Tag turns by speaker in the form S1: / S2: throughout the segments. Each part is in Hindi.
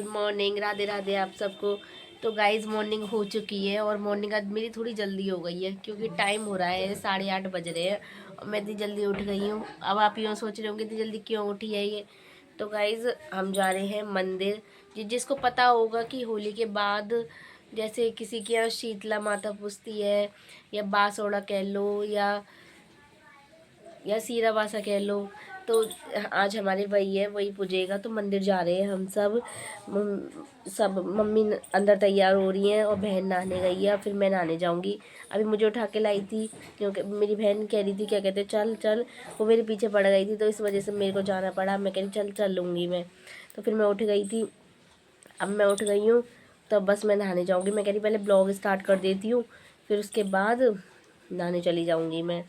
S1: मॉर्निंग, राधे राधे आप सबको। तो गाइज़ मॉर्निंग हो चुकी है और मॉर्निंग आज मेरी थोड़ी जल्दी हो गई है क्योंकि टाइम हो रहा है 8:30 बज रहे हैं और मैं इतनी जल्दी उठ गई हूँ। अब आप यूँ सोच रहे होंगे इतनी जल्दी क्यों उठी है ये। तो गाइज़ हम जा रहे हैं मंदिर। जिसको पता होगा कि होली के बाद जैसे किसी के यहाँ शीतला माता पूजती है या बासोड़ा कह लो या सीरा बासा कह लो, तो आज हमारे वही है, वही पूजेगा। तो मंदिर जा रहे हैं हम सब मम्मी अंदर तैयार हो रही हैं और बहन नहाने गई है, फिर मैं नहाने जाऊंगी। अभी मुझे उठा के लाई थी क्योंकि मेरी बहन कह रही थी, क्या कहते चल चल, वो मेरे पीछे पड़ गई थी तो इस वजह से मेरे को जाना पड़ा। मैं कह रही चल चल लूँगी मैं, तो फिर मैं उठ गई थी। अब मैं उठ गई हूँ तो बस मैं नहाने जाऊँगी। मैं कह रही पहले ब्लॉग स्टार्ट कर देती हूँ, फिर उसके बाद नहाने चली जाऊँगी मैं।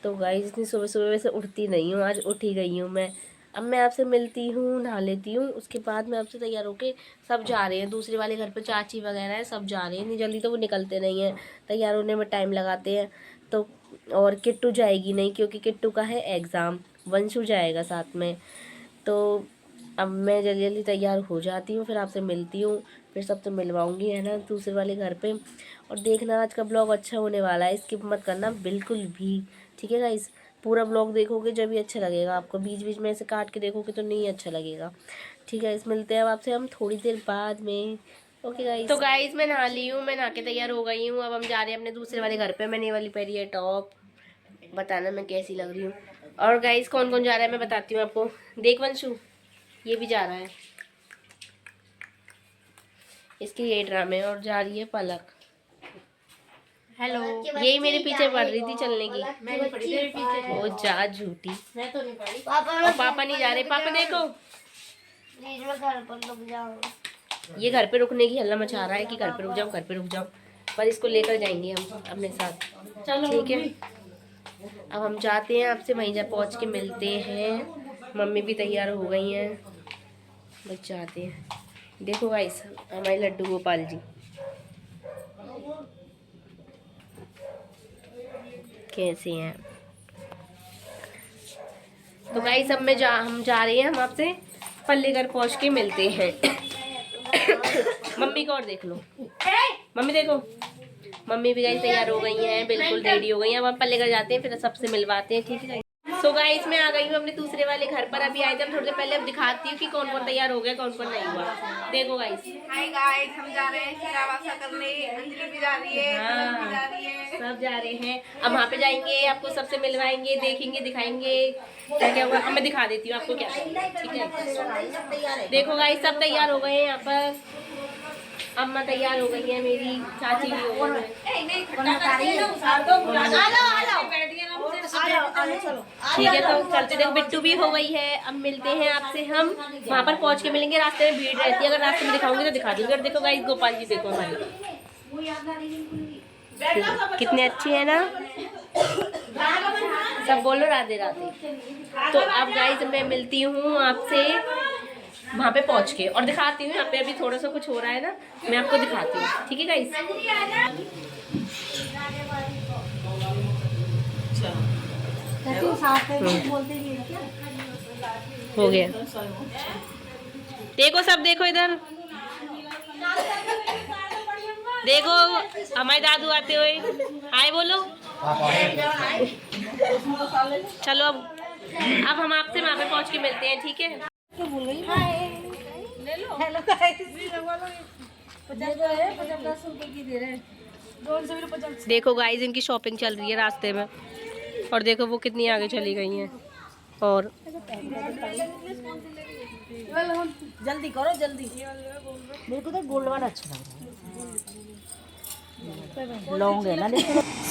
S1: तो गाइस इतनी सुबह सुबह वैसे उठती नहीं हूँ, आज उठ ही गई हूँ मैं। अब मैं आपसे मिलती हूँ, नहा लेती हूँ, उसके बाद मैं आपसे तैयार होके सब जा रहे हैं दूसरे वाले घर पे, चाची वगैरह है सब जा रहे हैं। इतनी जल्दी तो वो निकलते नहीं हैं, तैयार होने में टाइम लगाते हैं। तो और किट्टू जाएगी नहीं क्योंकि किट्टू का है एग्ज़ाम, वंशु जाएगा साथ में। तो अब मैं जल्दी जल्दी तैयार हो जाती हूँ, फिर आपसे मिलती हूँ, फिर सबसे मिलवाऊँगी है ना दूसरे वाले घर पे। और देखना आज का ब्लॉग अच्छा होने वाला है, स्किप मत करना बिल्कुल भी, ठीक है गाइस। पूरा ब्लॉग देखोगे जब भी अच्छा लगेगा आपको, बीच बीच में ऐसे काट के देखोगे तो नहीं अच्छा लगेगा, ठीक है। इस मिलते हैं अब आपसे हम थोड़ी देर बाद में, ओके गाइस। तो गाइस मैं नहा ली हूँ, मैं नहा के तैयार हो गई हूँ। अब हम जा रहे हैं अपने दूसरे वाले घर पे। मैंने ये वाली पहनी है टॉप, बताना मैं कैसी लग रही हूँ। और गाइस कौन कौन जा रहा है मैं बताती हूँ आपको। देख वंशु, ये भी जा रहा है, इसके ये ड्रामे। और जा रही है पलक, हेलो। यही मेरे पीछे पड़ रही थी चलने की, मैं नहीं पड़ी तेरे पीछे। वो जा झूठी, मैं तो नहीं पड़ी। पापा नहीं जा रहे, पापा देखो घर पर रुक जाओ। ये घर पे रुकने की हल्ला मचा रहा है कि घर पे रुक जाओ, घर पे रुक जाओ, पर इसको लेकर जाएंगे हम अपने साथ, ठीक है। अब हम जाते हैं, आपसे वहीं जा पहुँच के मिलते हैं। मम्मी भी तैयार हो गई हैं, बस जाते हैं। देखो गाइस हमारे लड्डू गोपाल जी कैसे हैं। तो गाइस अब हम जा रहे हैं, हम आपसे पल्लीगढ़ पहुँच के मिलते हैं। मम्मी को और देख लो, मम्मी देखो, मम्मी भी गाइस तैयार हो गई हैं, बिल्कुल रेडी हो गई हैं। अब हम पल्लीगढ़ जाते हैं, फिर सबसे मिलवाते हैं, ठीक है। सो गाइस मैं आ गई हूँ अपने दूसरे वाले घर पर। अभी आए थे हम थोड़ी देर पहले। अब दिखाती हूँ कि कौन कौन तैयार हो गया, कौन कौन नहीं हुआ। देखो गाइस,
S2: हाय गाइस, हम जा रहे हैं शीरावासा करने। अंजलि भी जा रही है,
S1: हाँ,
S2: भी जा रही है,
S1: सब जा रहे हैं। अब वहाँ पे जाएंगे, आपको सबसे मिलवाएंगे, देखेंगे, दिखाएंगे क्या क्या हुआ। अब मैं दिखा देती हूँ आपको क्या, ठीक है। देखो गाइस सब तैयार हो गए हैं यहाँ पर। अम्मा तैयार हो गई है, मेरी चाची भी हो गई है, ठीक है। तो चलते, देखो बिट्टू भी हो गई है। अब मिलते हैं आपसे, हम वहाँ पर पहुँच के मिलेंगे। रास्ते में भीड़ रहती है, अगर रास्ते में दिखाऊंगी तो दिखा दूंगी। और देखो गाइस गोपाल जी देखो हमारे कितने अच्छे हैं ना, सब बोलो राधे राधे। तो अब गाइस मैं मिलती हूँ आपसे वहाँ पे पहुँच के और दिखाती हूँ। यहाँ पे अभी थोड़ा सा कुछ हो रहा है ना, मैं आपको दिखाती हूँ, ठीक है गाइस। हो गया, देखो सब देखो इधर, देखो हमारे दादू आते हुए, हाय बोलो। चलो अब हम आपसे वहाँ पे पहुँच के मिलते हैं, ठीक है। देखो गाइस इनकी शॉपिंग चल रही है रास्ते में, और देखो वो कितनी आगे चली गई हैं। और
S3: जल्दी करो जल्दी, मेरे को तो गोल्ड वाला अच्छा लग रहा है, लॉन्ग है ना।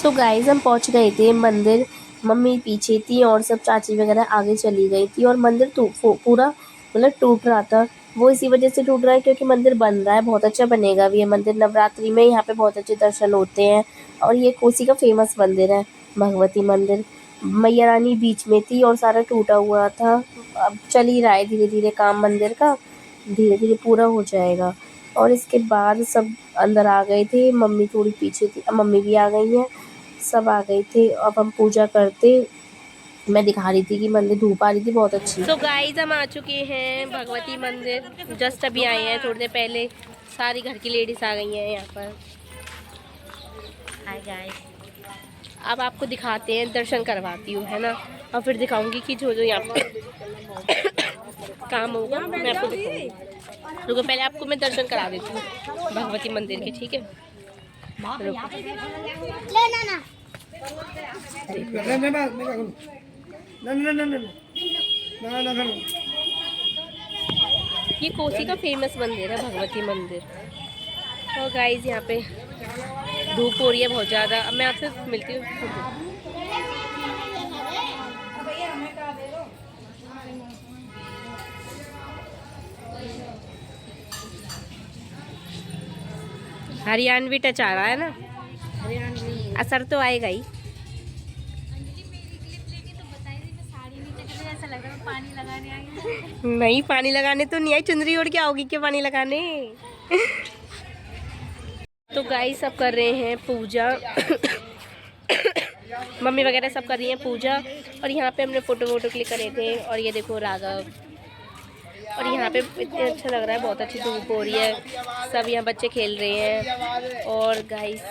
S1: सो गाइस हम पहुंच गए थे मंदिर। मम्मी पीछे थी और सब चाची वगैरह आगे चली गई थी। और मंदिर पूरा मतलब टूट रहा था। वो इसी वजह से टूट रहा है क्योंकि मंदिर बन रहा है, बहुत अच्छा बनेगा भी ये मंदिर। नवरात्रि में यहाँ पे बहुत अच्छे दर्शन होते हैं। और ये कोसी का फेमस मंदिर है, भगवती मंदिर। मैया रानी बीच में थी और सारा टूटा हुआ था। अब चल ही रहा है धीरे धीरे काम मंदिर का, धीरे धीरे पूरा हो जाएगा। और इसके बाद सब अंदर आ गए थे, मम्मी थोड़ी पीछे थी, अब मम्मी भी आ गई हैं, सब आ गए थे। अब हम पूजा करते मैं दिखा रही थी कि मंदिर, धूप आ रही थी बहुत अच्छी। तो गाइस हम आ चुके हैं भगवती मंदिर, जस्ट अभी आए हैं थोड़ी देर पहले। सारी घर की लेडीज आ गई हैं यहाँ पर। हाय गाइस, अब आपको दिखाते हैं, दर्शन करवाती हूँ, है ना, और फिर दिखाऊंगी कि जो जो यहाँ पर काम होगा मैं आपको दिखाऊंगी। रुको पहले आपको मैं दर्शन करा देती हूँ भगवती मंदिर के, ठीक है। ये कोसी का फेमस मंदिर है, भगवती मंदिर। और गाइस यहाँ पे धूप हो रही है बहुत ज़्यादा। अब मैं आपसे मिलती हूँ। हरियाणवी टच आ रहा है ना, असर तो आएगा ही। नहीं, पानी लगाने तो नहीं आई, चुनरी ओढ़ के आओगी क्या पानी लगाने? तो गाइस सब कर रहे हैं पूजा मम्मी वगैरह सब कर रही हैं पूजा। और यहाँ पे हमने फ़ोटो क्लिक करे थे। और ये देखो राघव, और यहाँ पे इतने अच्छा लग रहा है, बहुत अच्छी धूप हो रही है, सब यहाँ बच्चे खेल रहे हैं। और गाइस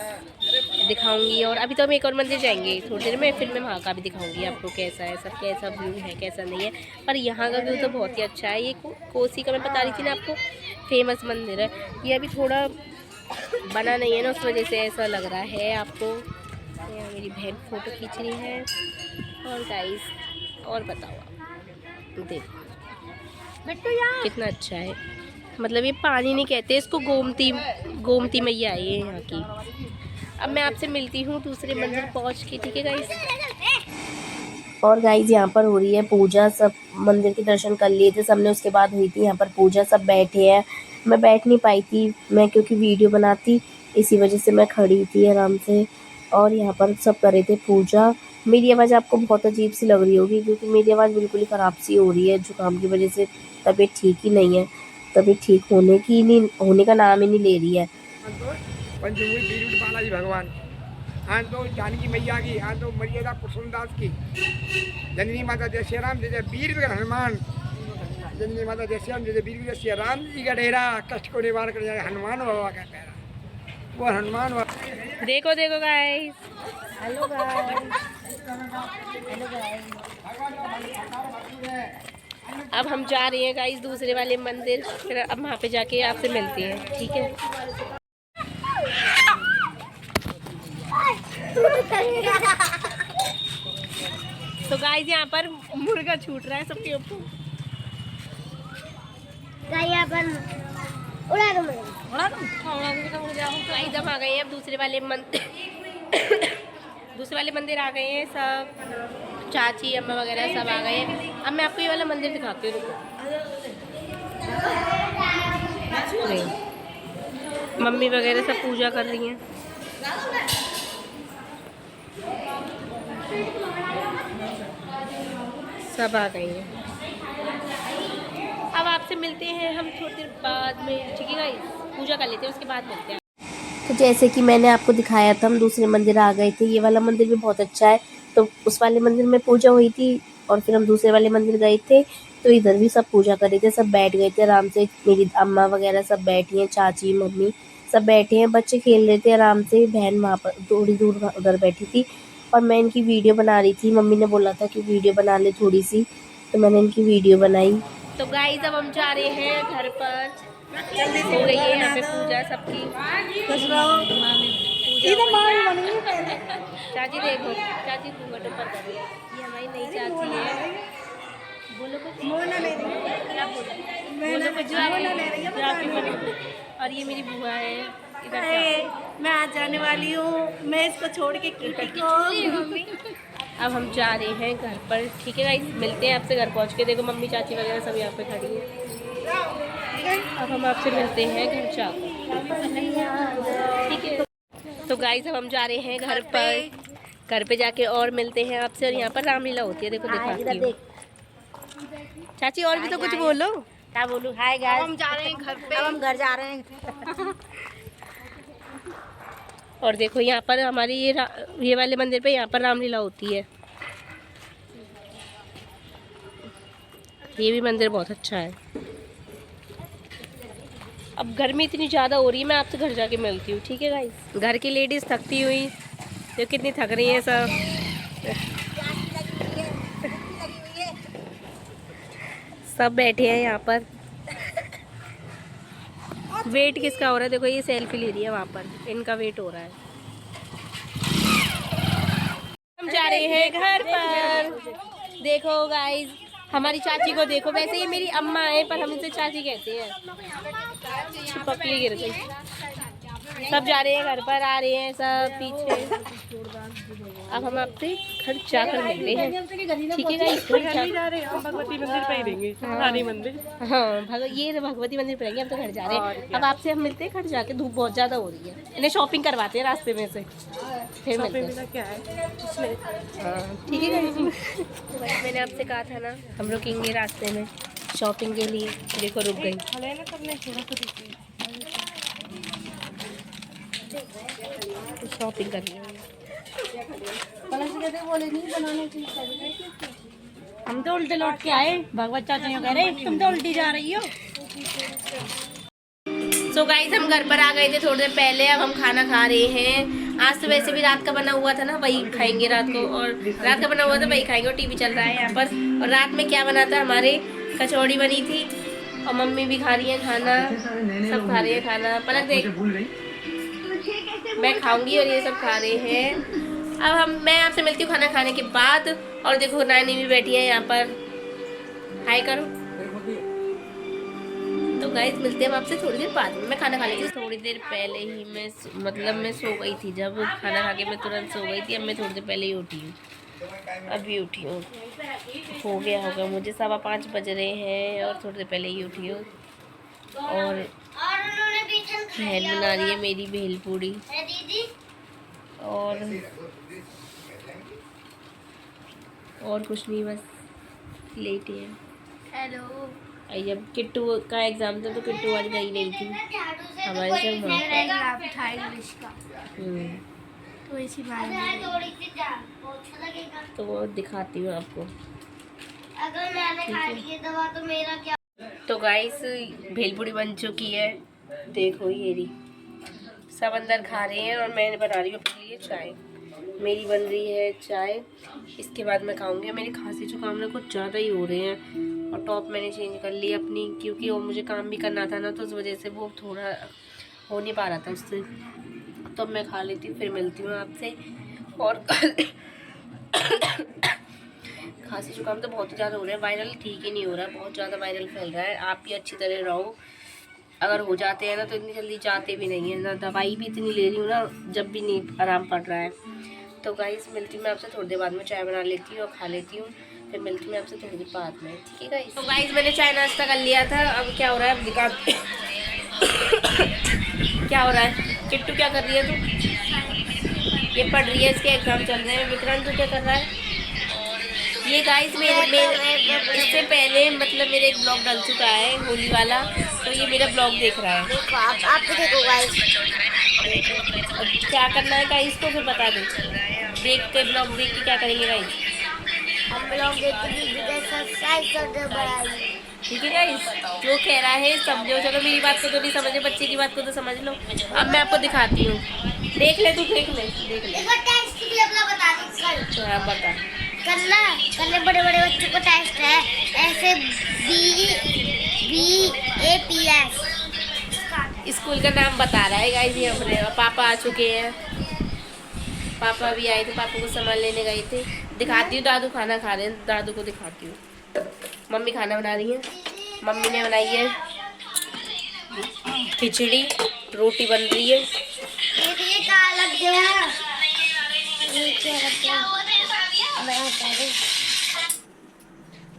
S1: दिखाऊंगी, और अभी तो हम एक और मंदिर जाएंगे थोड़ी देर में, फिर मैं वहाँ का भी दिखाऊंगी आपको कैसा है, सब कैसा व्यू है कैसा नहीं है। पर यहाँ का व्यू तो बहुत ही अच्छा है। ये कोसी का मैं बता रही थी ना आपको, फेमस मंदिर है। ये अभी थोड़ा बना नहीं है ना, उस वजह से ऐसा लग रहा है आपको। यहाँ मेरी बहन फ़ोटो खींच रही है। और गाइस और बताओ आप, देखो कितना अच्छा है। मतलब ये पानी नहीं कहते इसको, गोमती मैया है ये यहाँ की। अब मैं आपसे मिलती हूँ दूसरे मंदिर पहुँच के, ठीक है गाइस। और गाइस यहाँ पर हो रही है पूजा, सब मंदिर के दर्शन कर लिए थे सबने, उसके बाद हुई थी यहाँ पर पूजा। सब बैठे हैं, मैं बैठ नहीं पाई थी मैं, क्योंकि वीडियो बनाती, इसी वजह से मैं खड़ी थी आराम से। और यहाँ पर सब कर रहे थे पूजा। मेरी आवाज़ आपको बहुत अजीब सी लग रही होगी, क्योंकि मेरी आवाज़ बिल्कुल ही ख़राब सी हो रही है जुकाम की वजह से। तबीयत ठीक ही नहीं है, तबीयत ठीक होने का नाम ही नहीं ले रही है।
S4: पंचमूल बीरबल बालाजी भगवान, आज तो जानकी मैया की, आज तो मर्यादा पुरुषोत्तम दास की, जननी माता जय श्री राम, जय वीर विक्रम हनुमान, जननी माता जय श्री राम, जय वीर विक्रम श्री राम जी का डेरा, कष्ट को निवारण कर जाए हनुमान बाबा का डेरा, वो हनुमान बाबा।
S1: देखो गाइस, हेलो गाइस। अब हम जा रहे हैं गाइस दूसरे वाले मंदिर, फिर अब वहाँ पे जाके आपसे मिलते हैं, ठीक है। तो गाइस यहाँ पर मुर्गा छूट रहा है सबके ऊपर। उड़ा दो गाइस, हम आ गए हैं अब दूसरे वाले मंदिर आ गए हैं सब, चाची अम्मा वगैरह सब आ गए हैं। अब मैं आपको ये वाला मंदिर दिखाती हूँ, रुको। मम्मी वगैरह सब पूजा कर रही हैं। सब आ गई हैं। अब आपसे मिलते हैं हम थोड़ी देर बाद में, ठीक है गाइस, पूजा कर लेते हैं उसके बाद मिलते हैं। तो जैसे कि मैंने आपको दिखाया था, हम दूसरे मंदिर आ गए थे। ये वाला मंदिर भी बहुत अच्छा है, तो उस वाले मंदिर में पूजा हुई थी और फिर हम दूसरे वाले मंदिर गए थे, तो इधर भी सब पूजा कर रहे थे, सब बैठ गए थे आराम से। मेरी अम्मा वगैरह सब बैठी हैं, चाची मम्मी सब बैठे हैं, बच्चे खेल रहे थे आराम से। बहन वहाँ पर थोड़ी दूर उधर बैठी थी और मैं इनकी वीडियो बना रही थी। मम्मी ने बोला था कि वीडियो बना ले थोड़ी सी, तो मैंने इनकी वीडियो बनाई। तो गाइस अब हम जा रहे हैं घर पर, जल्दी हो गई है यहाँ पे पूजा सबकी। चाची देखो, चाची घूंघट ऊपर कर रही है, ये हमारी नई चाची है। बोलो कुछ, और ये मेरी बुआ है इधर से।
S3: मैं आज जाने वाली हूँ, मैं इसको छोड़ के क्यों
S1: अब हम जा रहे हैं घर पर, ठीक है गाइस, मिलते हैं आपसे घर पहुँच के। देखो मम्मी चाची वगैरह सब यहाँ पे खड़ी है। अब हम आपसे मिलते हैं घर जाकर, ठीक है। तो गाइस अब हम जा रहे हैं घर पर, घर पे जाके और मिलते हैं आपसे। और यहाँ पर रामलीला होती है, देखो दिखाती हूँ। चाची और भी तो कुछ बोलो।
S3: क्या बोलूँ? हाय गाइस,
S2: हम जा रहे हैं घर पे,
S3: अब हम घर जा रहे हैं।
S1: और देखो यहाँ पर हमारी ये वाले मंदिर पे यहाँ पर रामलीला होती है। ये भी मंदिर बहुत अच्छा है। अब गर्मी इतनी ज़्यादा हो रही है, मैं आपसे घर जाके मिलती हूँ, ठीक है गाइस। घर की लेडीज़ थकती हुई, जो कितनी थक रही हैं सब। सब बैठे हैं यहाँ पर। वेट किसका हो रहा है? देखो ये सेल्फी ले रही है वहाँ पर, इनका वेट हो रहा है। हम जा रहे हैं घर पर। देखो गाइस, हमारी चाची को देखो। वैसे ये मेरी अम्मा है पर हम इसे चाची कहते हैं। पकड़ी गिर गई। सब जा रहे हैं घर पर, आ रहे हैं सब पीछे। अब हम आपसे घर जाकर मिलते हैं, ठीक है गाइस।
S3: भगवती मंदिर पे ही रहेंगे, रानी मंदिर।
S1: हाँ ये भगवती मंदिर पे रहेंगे। हम तो घर जा रहे हैं। अब आपसे हम मिलते हैं घर जाके। धूप बहुत ज़्यादा हो रही है, इन्हें शॉपिंग करवाते हैं रास्ते में से, फिर मिलते हैं।
S3: क्या है
S1: ठीक है गाइस। मैंने आपसे कहा था ना हम रुकेंगे रास्ते में शॉपिंग के लिए। देखो रुक गई। शॉपिंग करनी है।
S3: हम तो उल्टे लौट के आए। भगवत चाचा यूं कह रहे तुम तो उल्टी जा रही हो।
S1: सो गाइस हम घर पर आ गए थे थोड़ी देर पहले। अब हम खाना खा रहे हैं। आज तो वैसे भी रात का बना हुआ था ना, वही खाएंगे रात को। और रात का बना हुआ था वही खाएंगे। और टीवी चल रहा है यहाँ पर। और रात में क्या बना था? हमारे कचौड़ी बनी थी और मम्मी भी खा रही है खाना, सब खा रही है खाना। पलक देख, मैं खाऊंगी और ये सब खा रहे हैं। अब मैं आपसे मिलती हूँ खाना खाने के बाद। और देखो नानी भी बैठी है यहाँ पर, हाय करो। तो गाइस मिलते हैं आपसे थोड़ी देर बाद में। मैं खाना खा लेती हूँ। थोड़ी देर पहले ही मैं सो गई थी। जब खाना खा के मैं तुरंत सो गई थी। अब मैं थोड़ी देर पहले ही उठी हूँ, अभी उठी हूँ। हो गया होगा मुझे 5:15 बज रहे हैं और थोड़ी देर पहले ही उठी हूँ। और बहन बना रही है मेरी भेलपूड़ी। और कुछ नहीं, बस लेटी है।
S2: हेलो।
S1: जब किट्टू का एग्जाम था तो किट्टू आज गई नहीं थी हमारे साथ वहाँ पर।
S2: इंग्लिश का तो इसी
S1: तो वो दिखाती हूँ आपको।
S2: अगर मैंने खा ली दवा तो मेरा क्या?
S1: तो गाइस भेलपूड़ी बन चुकी है। देखो ये रही, सब अंदर खा रहे हैं और मैं बना रही हूँ अपने लिए चाय। मेरी बन रही है चाय, इसके बाद मैं खाऊंगी। मेरी खांसी जुकाम में कुछ ज़्यादा ही हो रहे हैं। और टॉप मैंने चेंज कर ली अपनी, क्योंकि वो मुझे काम भी करना था ना, तो उस वजह से वो थोड़ा हो नहीं पा रहा था उससे। तो मैं खा लेती हूँ, फिर मिलती हूँ आपसे। और खांसी जुकाम तो बहुत ज़्यादा हो रहा है, वायरल ठीक ही नहीं हो रहा है, बहुत ज़्यादा वायरल फैल रहा है। आप भी अच्छी तरह रहो। अगर हो जाते हैं ना तो इतनी जल्दी जाते भी नहीं है ना। दवाई भी इतनी ले रही हूँ ना, जब भी नहीं आराम पड़ रहा है। तो गाइस मिलती हूँ मैं आपसे थोड़ी देर बाद में। चाय बना लेती हूँ और खा लेती हूँ, फिर मिलती हूँ आपसे थोड़ी देर बाद में, ठीक है गाइस। तो गाइस मैंने चाय नाश्ता कर लिया था। अब क्या हो रहा है अब दिखा। क्या हो रहा है? किट्टू क्या कर रही है तू? ये पढ़ रही है, इसके एग्जाम चल रहे हैं। विक्रांत तू क्या कर रहा है? ये गाइस मेरे इससे पहले मतलब मेरे एक ब्लॉग डल चुका है होली वाला, तो ये मेरा ब्लॉग देख रहा है।
S2: देखो आप देखो गाइस।
S1: क्या करना है गाइस को फिर बता दो। देख के ब्लॉग देख के क्या करेंगे गाइस?
S2: हम ब्लॉग देखते हैं, सब्सक्राइब कर दो भाई।
S1: ठीक है गाइस, जो कह रहा है समझो। चलो मेरी बात को तो नहीं समझे, बच्चे की बात को तो समझ लो। अब मैं आपको दिखाती हूँ, देख ले तू, देख ले।
S2: देखो टेस्ट भी अपना बता दो कल।
S1: हाँ बता।
S2: कल बड़े बड़े बच्चों को टेस्ट है, ऐसे BAPS
S1: स्कूल का नाम बता रहा है गाइस ये अपने। पापा आ चुके हैं, पापा भी आए थे, पापा को सामान लेने गए थे। दिखाती हूँ, दादू खाना खा रहे हैं, दादू को दिखाती हूँ। मम्मी खाना बना रही है। मम्मी ने बनाई है खिचड़ी, रोटी बन रही है।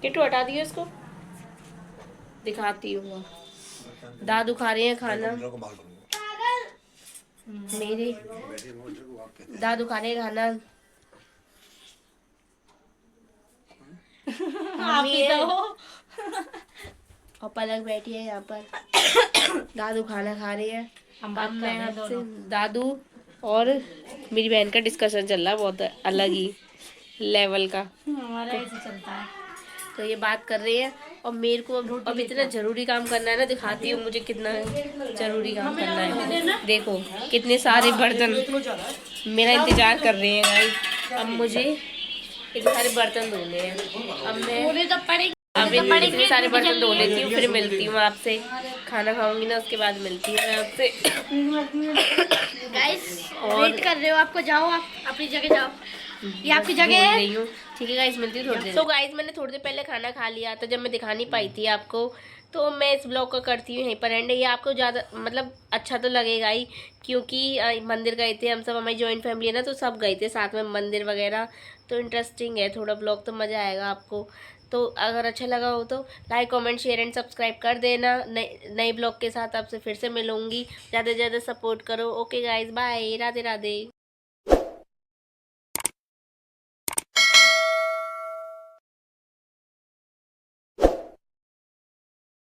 S1: किट्टू हटा दियो इसको, दिखाती हूँ। दादू खा रहे हैं खाना, मेरे दादू खा रहे हैं खाना। मम्मी है और पलक बैठी है यहाँ पर। दादू खाना खा रही है। अब मैं आपसे दादू और मेरी बहन का डिस्कशन चल रहा है, बहुत अलग ही लेवल का।
S3: हमारा ऐसे चलता है।
S1: तो ये बात कर रही है और मेरे को अब इतना ज़रूरी काम करना है ना, दिखाती हूँ मुझे कितना ज़रूरी काम करना है। देखो कितने सारे बर्तन मेरा इंतज़ार कर रहे हैं गाइस। अब मुझे इतने सारे बर्तन धोने हैं। अब मैं अब इतने सारे बर्तन धो लेती हूँ, फिर मिलती हूँ आपसे। खाना खाऊंगी ना, उसके बाद मिलती हूँ मैं आपसे।
S2: गाइस वेट कर रहे हो, आपको जाओ, आप अपनी जगह जाओ, ये आपकी जगह है।
S1: रही हूँ, ठीक है गाइस, मिलती हूँ थोड़ी देर। तो गाइस मैंने थोड़ी देर पहले खाना खा लिया था, जब मैं दिखा नहीं पाई थी आपको, तो मैं इस ब्लॉग को करती हूँ यहीं पर एंड। ये आपको ज़्यादा मतलब अच्छा तो लगेगा ही, क्योंकि मंदिर गए थे हम सब, हमारी जॉइंट फैमिली है ना, तो सब गए थे साथ में मंदिर वगैरह। तो इंटरेस्टिंग है थोड़ा ब्लॉग, तो मज़ा आएगा आपको। तो अगर अच्छा लगा हो तो like comment share and subscribe कर देना। नए ब्लॉग के साथ आपसे फिर से मिलूंगी। ज़्यादा से ज़्यादा सपोर्ट करो। Okay guys, bye, Radhe Radhe.